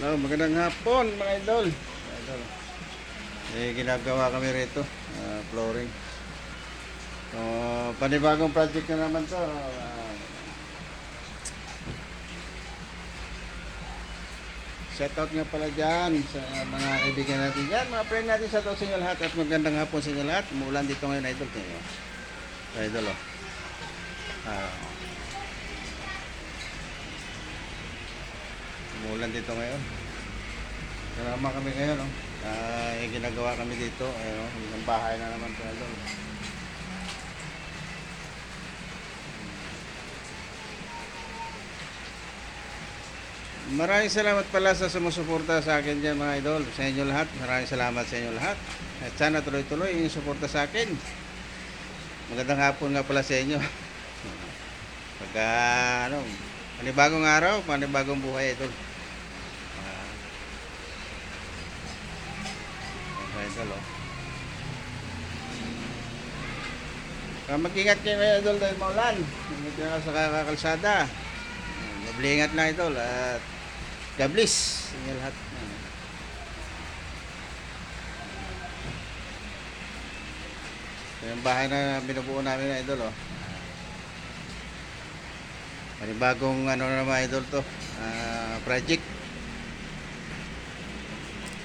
No, magandang hapon mga idol. Ginagawa kami rito, flooring. Panibagong project na naman to. Shout out nga pala dyan sa mga kaibigan natin dyan, mga friend natin. Shout out sa inyo lahat at magandang hapon sa inyo lahat. Umuulan dito ngayon idol. Idol oh. Ah, umuulan dito ngayon. Kasama kami ngayon, no? Ginagawa kami dito, ayun, ng bahay na naman po, idol. Maraming salamat pala sa sumusuporta sa akin dyan mga idol. Sa inyo lahat, maraming salamat sa inyo lahat. At sana tuloy-tuloy yung suporta sa akin. Magandang hapon nga pala sa inyo. Pagka, ano, panibagong araw, panibagong buhay idol. Idol, oh. Mag-ingat kayo ngayon idol dahil maulan. Ingat kayo sa kakalsada. Mablingat lang idol at God bless sa inyo lahat. Yung bahay na binubuo namin na idol, oh. Panibagong ano naman idol to, project.